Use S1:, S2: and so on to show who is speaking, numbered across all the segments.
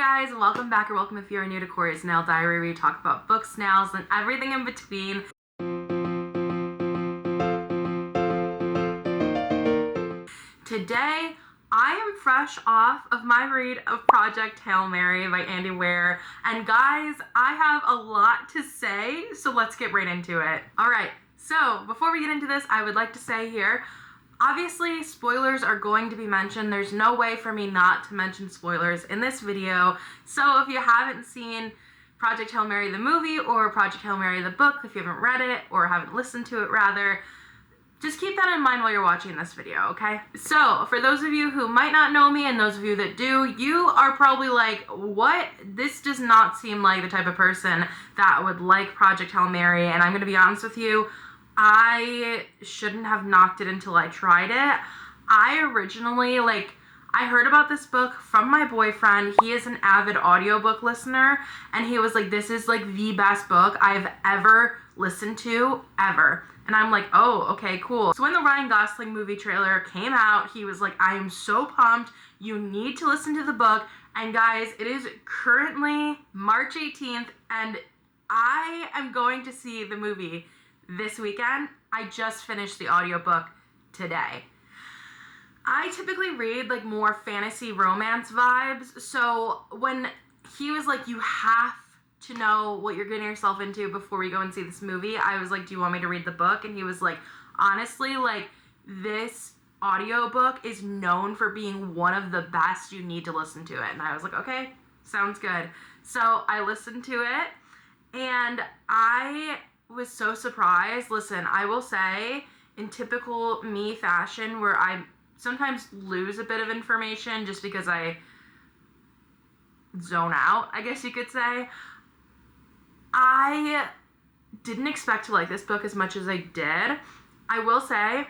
S1: guys, and welcome back, or welcome if you're new to Corey's Nail Diary, where we talk about books, nails, and everything in between. Today, I am fresh off of my read of Project Hail Mary by Andy Weir, and guys, I have a lot to say, so let's get right into it. Alright, so before we get into this, I would like to say here, obviously, spoilers are going to be mentioned. There's no way for me not to mention spoilers in this video. So if you haven't seen Project Hail Mary the movie or Project Hail Mary the book, if you haven't read it or haven't listened to it rather, just keep that in mind while you're watching this video, okay? So for those of you who might not know me and those of you that do, you are probably like, what? This does not seem like the type of person that would like Project Hail Mary, and I'm gonna be honest with you, I shouldn't have knocked it until I tried it. I originally, I heard about this book from my boyfriend. He is an avid audiobook listener, and he was like, this is like the best book I've ever listened to, ever. And I'm like, oh, okay, cool. So when the Ryan Gosling movie trailer came out, he was like, I am so pumped. You need to listen to the book. And guys, it is currently March 18th, and I am going to see the movie this weekend. I just finished the audiobook today. I typically read like more fantasy romance vibes, so when he was like, you have to know what you're getting yourself into before we go and see this movie, I was like, do you want me to read the book? And he was like, honestly, like, this audiobook is known for being one of the best. You need to listen to it. And I was like, okay, sounds good. So I listened to it, and I was so surprised. Listen, I will say, in typical me fashion, where I sometimes lose a bit of information just because I zone out, I guess you could say, I didn't expect to like this book as much as I did. I will say,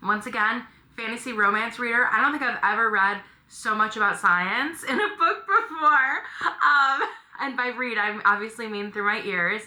S1: once again, fantasy romance reader. I don't think I've ever read so much about science in a book before. And by read, I obviously mean through my ears.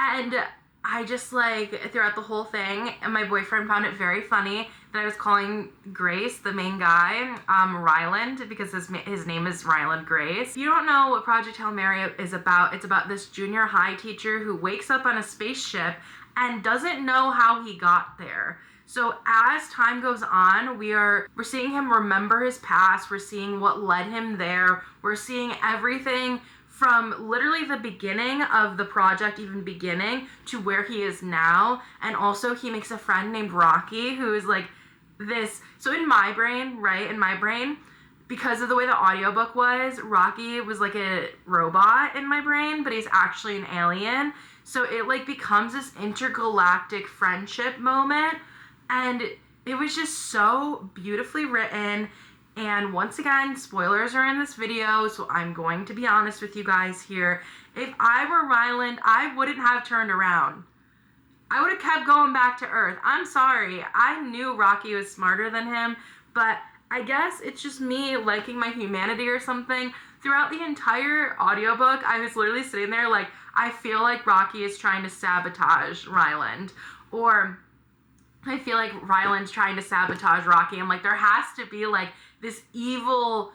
S1: And I just, like, throughout the whole thing, and my boyfriend found it very funny that I was calling Grace, the main guy, Ryland, because his name is Ryland Grace. If you don't know what Project Hail Mary is about, it's about this junior high teacher who wakes up on a spaceship and doesn't know how he got there. So as time goes on, we're seeing him remember his past, we're seeing what led him there, we're seeing everything from literally the beginning of the project, even beginning, to where he is now. And also he makes a friend named Rocky, who is like this. So in my brain, because of the way the audiobook was, Rocky was like a robot in my brain, but he's actually an alien. So it like becomes this intergalactic friendship moment. And it was just so beautifully written. And once again, spoilers are in this video, so I'm going to be honest with you guys here. If I were Ryland, I wouldn't have turned around. I would have kept going back to Earth. I'm sorry. I knew Rocky was smarter than him, but I guess it's just me liking my humanity or something. Throughout the entire audiobook, I was literally sitting there like, I feel like Rocky is trying to sabotage Ryland. Or I feel like Ryland's trying to sabotage Rocky. I'm like, there has to be like this evil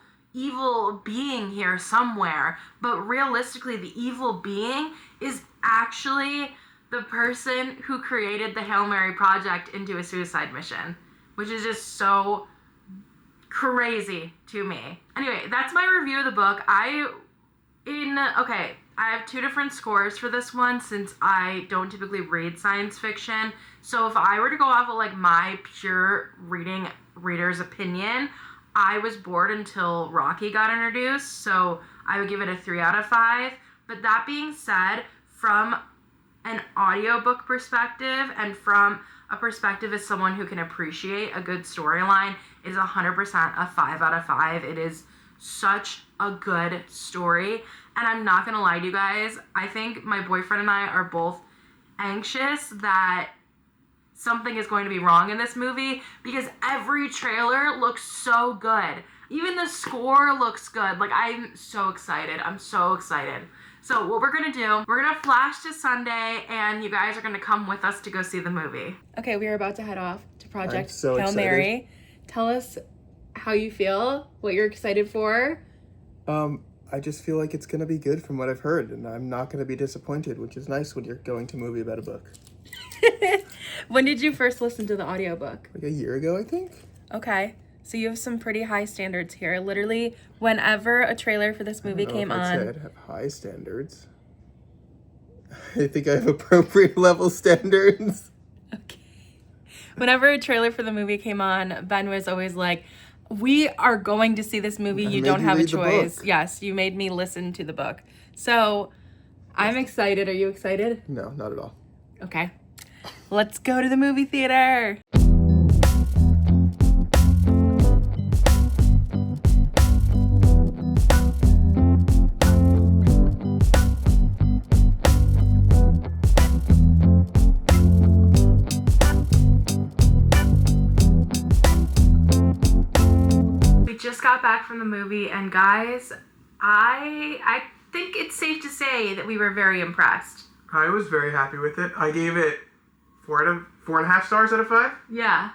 S1: being here somewhere. But realistically, the evil being is actually the person who created the Hail Mary Project into a suicide mission, which is just so crazy to me. Anyway, that's my review of the book. I have two different scores for this one since I don't typically read science fiction. So if I were to go off of like my pure reader's opinion, I was bored until Rocky got introduced, so I would give it a 3 out of 5. But that being said, from an audiobook perspective and from a perspective as someone who can appreciate a good storyline, it is 100% a 5 out of 5. It is such a good story. And I'm not gonna lie to you guys, I think my boyfriend and I are both anxious that something is going to be wrong in this movie because every trailer looks so good. Even the score looks good. Like, I'm so excited. I'm so excited. So what we're gonna do, we're gonna flash to Sunday, and you guys are gonna come with us to go see the movie. Okay, we are about to head off to Project Hail Mary. Tell us how you feel, what you're excited for.
S2: I just feel like it's going to be good from what I've heard, and I'm not going to be disappointed, which is nice when you're going to a movie about a book.
S1: When did you first listen to the audiobook?
S2: Like a year ago, I think.
S1: Okay. So you have some pretty high standards here. Literally, whenever a trailer for this movie came on...
S2: I'd say I'd have high standards. I think I have appropriate level standards.
S1: Okay. Whenever a trailer for the movie came on, Ben was always like, we are going to see this movie. You don't have a choice. Yes, you made me listen to the book. So I'm excited. Are you excited?
S2: No, not at all.
S1: Okay. Let's go to the movie theater. Just got back from the movie, and guys, I think it's safe to say that we were very impressed.
S3: I was very happy with it. I gave it 4.5 stars out of 5.
S1: Yeah,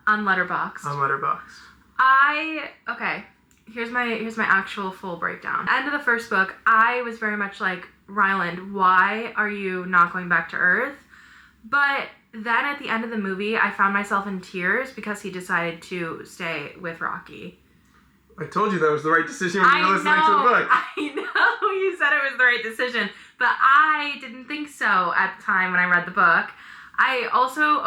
S1: on Letterboxd. Okay. Here's my actual full breakdown. End of the first book, I was very much like, Ryland, why are you not going back to Earth? But then at the end of the movie, I found myself in tears because he decided to stay with Rocky.
S3: I told you that was the right decision when you were listening to the book.
S1: I know you said it was the right decision, but I didn't think so at the time when I read the book. I also,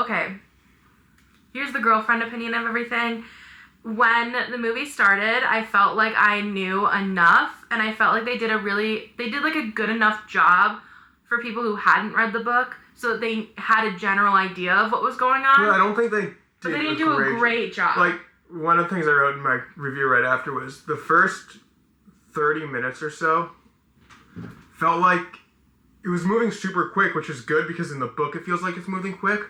S1: here's the girlfriend opinion of everything. When the movie started, I felt like I knew enough, and I felt like they did like a good enough job for people who hadn't read the book, so that they had a general idea of what was going on.
S3: Well, I don't think they did.
S1: But they didn't do a great job.
S3: Like, one of the things I wrote in my review right after was the first 30 minutes or so felt like it was moving super quick, which is good because in the book it feels like it's moving quick.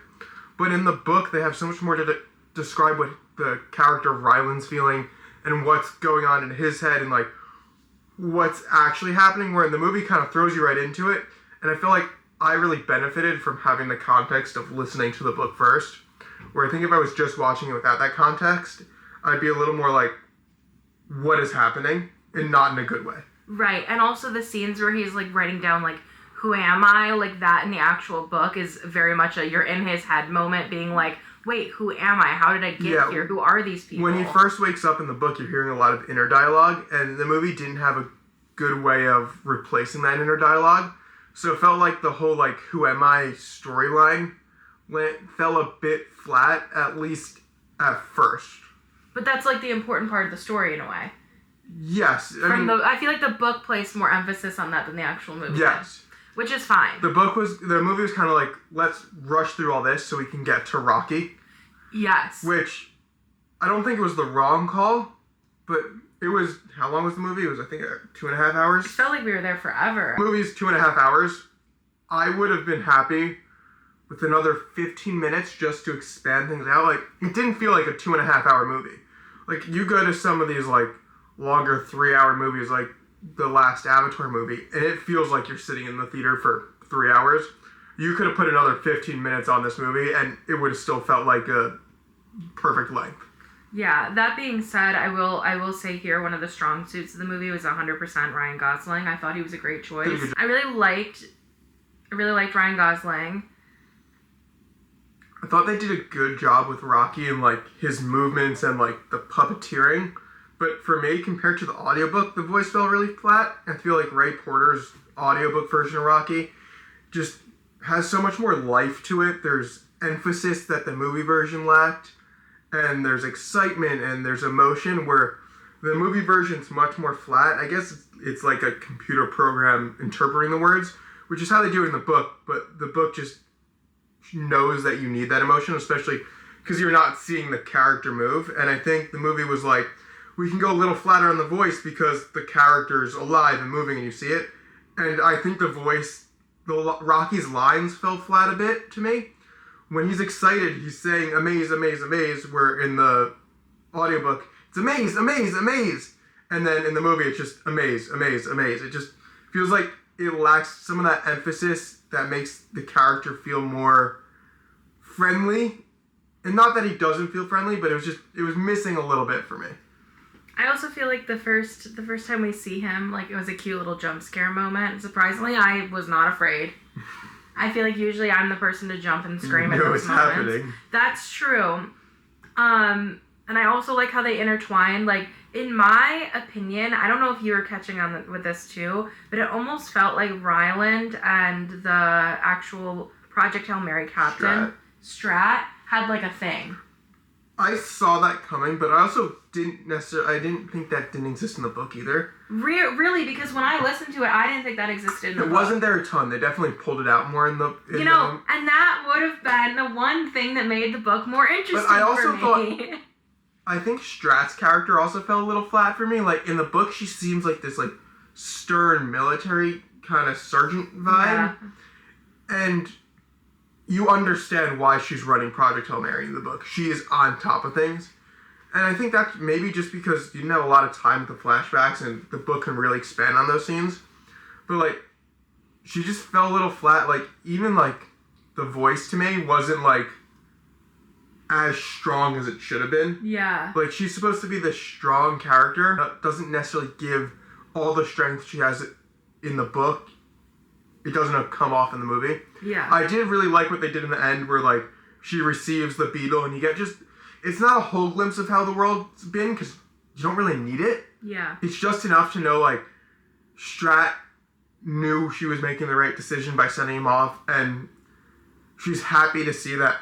S3: But in the book, they have so much more to describe what the character of Ryland's feeling and what's going on in his head and like what's actually happening, where in the movie kind of throws you right into it. And I feel like I really benefited from having the context of listening to the book first. Where I think if I was just watching it without that context, I'd be a little more like, what is happening? And not in a good way.
S1: Right. And also the scenes where he's like writing down like, who am I? Like that in the actual book is very much a you're in his head moment, being like, wait, who am I? How did I get here? Who are these people?
S3: When he first wakes up in the book, you're hearing a lot of inner dialogue, and the movie didn't have a good way of replacing that inner dialogue. So it felt like the whole like, who am I storyline fell a bit flat, at least at first.
S1: But that's like the important part of the story in a way.
S3: Yes.
S1: I feel like the book placed more emphasis on that than the actual movie.
S3: Yes.
S1: Did, which is fine.
S3: The movie was kind of like, let's rush through all this so we can get to Rocky.
S1: Yes.
S3: Which, I don't think it was the wrong call, but it was, how long was the movie? It was, I think, 2.5 hours.
S1: It felt like we were there forever.
S3: The movie's 2.5 hours. I would have been happy with another 15 minutes just to expand things out. Like, it didn't feel like a 2.5 hour movie. Like, you go to some of these, like, longer 3-hour movies, like the last Avatar movie, and it feels like you're sitting in the theater for 3 hours. You could have put another 15 minutes on this movie, and it would have still felt like a perfect length.
S1: Yeah, that being said, I will say here, one of the strong suits of the movie was 100% Ryan Gosling. I thought he was a great choice. I really liked Ryan Gosling.
S3: I thought they did a good job with Rocky and, like, his movements and, like, the puppeteering. But for me, compared to the audiobook, the voice felt really flat. I feel like Ray Porter's audiobook version of Rocky just has so much more life to it. There's emphasis that the movie version lacked. And there's excitement and there's emotion, where the movie version's much more flat. I guess it's like a computer program interpreting the words, which is how they do it in the book. But the book just knows that you need that emotion, especially because you're not seeing the character move. And I think the movie was like, we can go a little flatter on the voice because the character's alive and moving and you see it. And I think Rocky's lines fell flat a bit to me. When he's excited, he's saying amaze, amaze, amaze, where in the audiobook, it's amaze, amaze, amaze. And then in the movie, it's just amaze, amaze, amaze. It just feels like it lacks some of that emphasis that makes the character feel more friendly. And not that he doesn't feel friendly, but it was missing a little bit for me.
S1: I also feel like the first time we see him, like, it was a cute little jump scare moment. Surprisingly, I was not afraid. I feel like usually I'm the person to jump and scream at those moments.
S3: Happening.
S1: That's true. And I also like how they intertwine. Like, in my opinion, I don't know if you were catching on with this too, but it almost felt like Ryland and the actual Project Hail Mary captain, Strat, had like a thing.
S3: I saw that coming, but I also didn't think that didn't exist in the book either.
S1: Really, because when I listened to it, I didn't think that existed in the book.
S3: It wasn't there a ton. They definitely pulled it out more in the...
S1: and that would have been the one thing that made the book more interesting
S3: but I also
S1: for me.
S3: thought... I think Strat's character also fell a little flat for me. Like, in the book, she seems like this, like, stern military kind of sergeant vibe.
S1: Yeah.
S3: And you understand why she's running Project Hail Mary in the book. She is on top of things. And I think that's maybe just because you didn't have a lot of time with the flashbacks and the book can really expand on those scenes. But, like, she just fell a little flat. Like, even, like, the voice to me wasn't, like, as strong as it should have been.
S1: Yeah.
S3: Like, she's supposed to be the strong character that doesn't necessarily give all the strength she has in the book. It doesn't come off in the movie.
S1: Yeah.
S3: I did really like what they did in the end where, like, she receives the beetle and you get just... It's not a whole glimpse of how the world's been because you don't really need it.
S1: Yeah.
S3: It's just enough to know, like, Strat knew she was making the right decision by sending him off, and she's happy to see that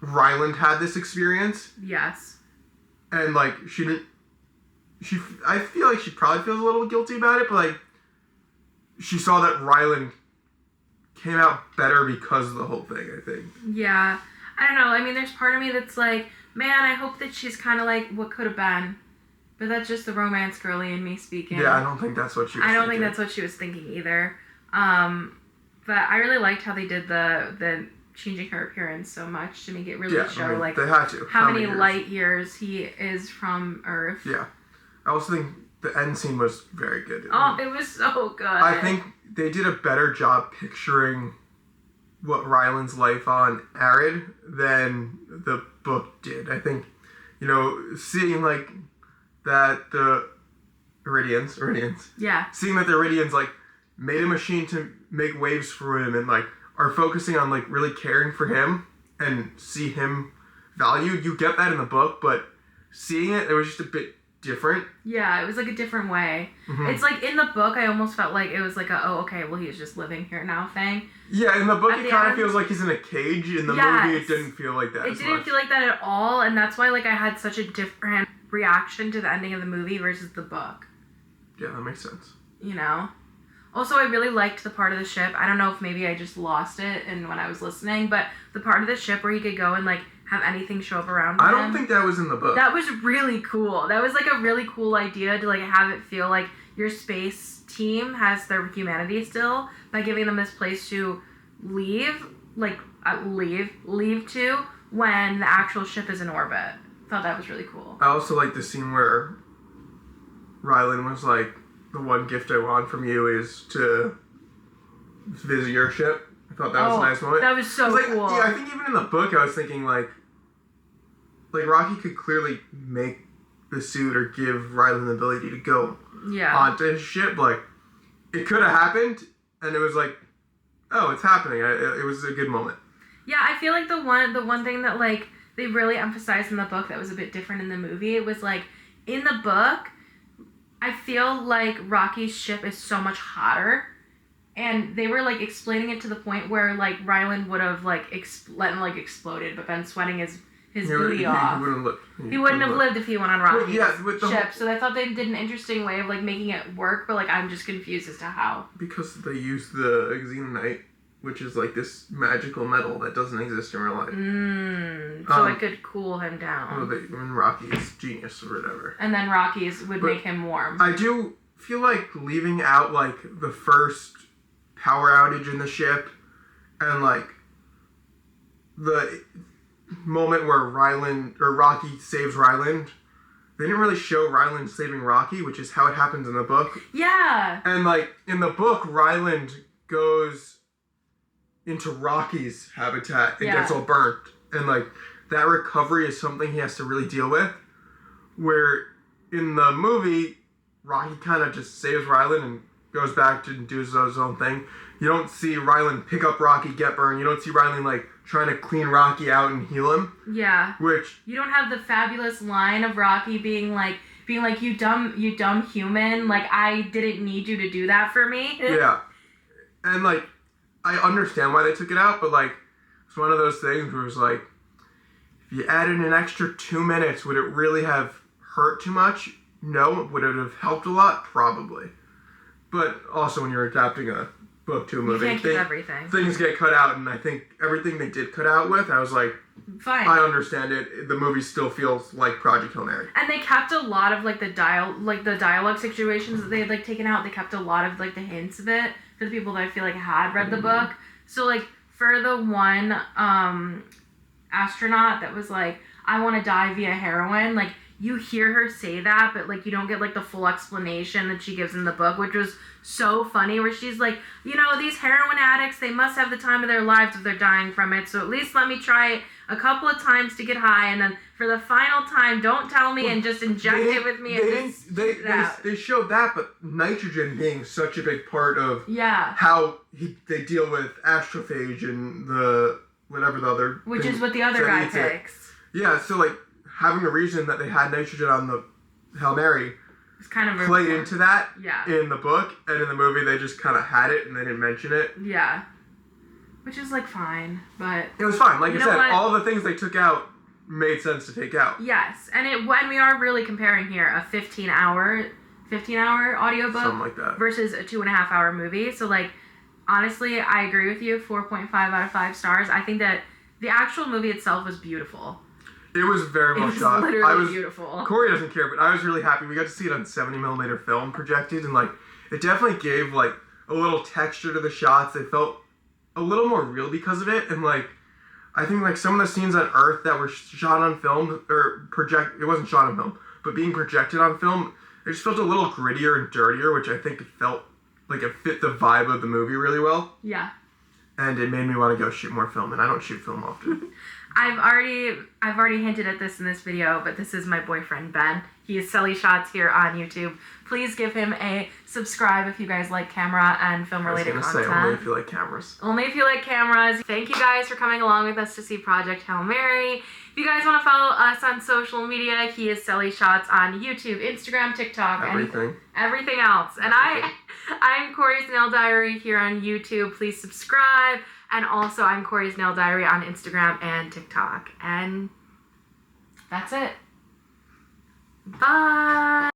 S3: Ryland had this experience.
S1: Yes.
S3: And, like, I feel like she probably feels a little guilty about it, but, like, she saw that Ryland came out better because of the whole thing, I think.
S1: Yeah. I don't know. I mean, there's part of me that's like, man, I hope that she's kind of like what could have been. But that's just the romance girly in me speaking.
S3: Yeah, I don't think that's what she was
S1: thinking. I don't
S3: thinking.
S1: think that's what she was thinking either. But I really liked how they did the changing her appearance so much to make it really show, like,
S3: they had to.
S1: How many light years he is from Earth.
S3: Yeah. I also think the end scene was very good.
S1: Oh, it was so good.
S3: I think they did a better job picturing what Ryland's life on Arid than the book did. I think, seeing, like, that the Iridians.
S1: Yeah.
S3: Seeing that the Iridians, like, made a machine to make waves for him and, like, are focusing on, like, really caring for him and see him valued. You get that in the book, but seeing it was just a bit different.
S1: Yeah, it was like a different way. Mm-hmm. It's like in the book, I almost felt like it was like he's just living here now thing.
S3: Yeah, in the book, it kind of feels like he's in a cage. In the movie, it didn't feel like that.
S1: It didn't feel like that at all, and that's why, like, I had such a different reaction to the ending of the movie versus the book.
S3: Yeah, that makes sense.
S1: Also, I really liked the part of the ship. I don't know if maybe I just lost it and when I was listening, but the part of the ship where he could go and, like, have anything show up around him.
S3: I don't think that was in the book.
S1: That was really cool. That was, like, a really cool idea to, like, have it feel like your space team has their humanity still by giving them this place to leave to when the actual ship is in orbit. Thought that was really cool.
S3: I also like the scene where Ryland was like, the one gift I want from you is to visit your ship. I thought that was a nice moment.
S1: That was so cool.
S3: Yeah, I think even in the book I was thinking like Rocky could clearly make the suit or give Ryland the ability to go onto his ship. Like, it could have happened, and it was like, oh, it's happening. It was a good moment. Yeah,
S1: I feel like the one thing that, like, they really emphasized in the book that was a bit different in the movie, it was like, in the book, I feel like Rocky's ship is so much hotter. And they were, like, explaining it to the point where, like, Ryland would have, like, exploded, but been sweating his booty off. He wouldn't have lived if he went on Rocky's ship. So I thought they did an interesting way of, like, making it work, but, like, I'm just confused as to how.
S3: Because they used the xenonite, which is, like, this magical metal that doesn't exist in real life.
S1: So it could cool him down.
S3: Well, Rocky's genius or whatever.
S1: And then Rocky's would make him warm.
S3: I do feel like leaving out, like, the first power outage in the ship and, like, the moment where Rocky saves Ryland, they didn't really show Ryland saving Rocky, which is how it happens in the book.
S1: Yeah.
S3: And, like, in the book, Ryland goes into Rocky's habitat and gets all burnt. And, like, that recovery is something he has to really deal with. Where in the movie, Rocky kind of just saves Rylan and goes back to do his own thing. You don't see Rylan pick up Rocky, get burned. You don't see Rylan like trying to clean Rocky out and heal him.
S1: Yeah.
S3: Which
S1: you don't have the fabulous line of Rocky being like you dumb human, like I didn't need you to do that for me.
S3: Yeah. And like I understand why they took it out, but like it's one of those things where it's like if you added an extra 2 minutes, would it really have hurt too much? No. Would it have helped a lot? Probably. But also when you're adapting a book to a movie,
S1: you can't keep everything.
S3: Things get cut out, and I think everything they did cut out with, I was like,
S1: fine.
S3: I understand it. The movie still feels like Project Hail Mary.
S1: And they kept a lot of like the dialogue situations that they had like taken out. They kept a lot of like the hints of it for the people that I feel like had read the book. So like for the one astronaut that was like, I want to die via heroin, like you hear her say that, but like you don't get like the full explanation that she gives in the book, which was so funny, where she's like, you know, these heroin addicts, they must have the time of their lives if they're dying from it, so at least let me try it a couple of times to get high, and then for the final time, don't tell me and just inject it with me.
S3: They showed that, but nitrogen being such a big part of how they deal with astrophage and the whatever the other,
S1: which is what the other guy takes.
S3: Yeah, so like having a reason that they had nitrogen on the Hail Mary
S1: it's kind of
S3: played into that in the book, and in the movie they just kind of had it and they didn't mention it.
S1: Yeah. Which is like fine, but
S3: it was fine. Like you said,
S1: what?
S3: all the things they took out made sense to take out.
S1: Yes, and when we are really comparing here a 15-hour audiobook
S3: something like that
S1: versus a 2.5-hour movie. So like honestly, I agree with you. 4.5 out of 5 stars. I think that the actual movie itself was beautiful.
S3: It was very well shot.
S1: Literally beautiful.
S3: Corey doesn't care, but I was really happy. We got to see it on 70mm film projected, and like it definitely gave like a little texture to the shots. They felt a little more real because of it, and like I think like some of the scenes on Earth that were shot on film it wasn't shot on film, but being projected on film, it just felt a little grittier and dirtier, which I think felt like it fit the vibe of the movie really well.
S1: Yeah.
S3: And it made me want to go shoot more film, and I don't shoot film often.
S1: I've already hinted at this in this video, but this is my boyfriend, Ben. He is Selly Shots here on YouTube. Please give him a subscribe if you guys like camera and film-related content.
S3: I was going to say, only if you like cameras.
S1: Only if you like cameras. Thank you guys for coming along with us to see Project Hail Mary. If you guys want to follow us on social media, he is Selly Shots on YouTube, Instagram, TikTok, everything else. And I'm Corey's Nail Diary here on YouTube. Please subscribe. And also, I'm Corey's Nail Diary on Instagram and TikTok. And that's it. Bye.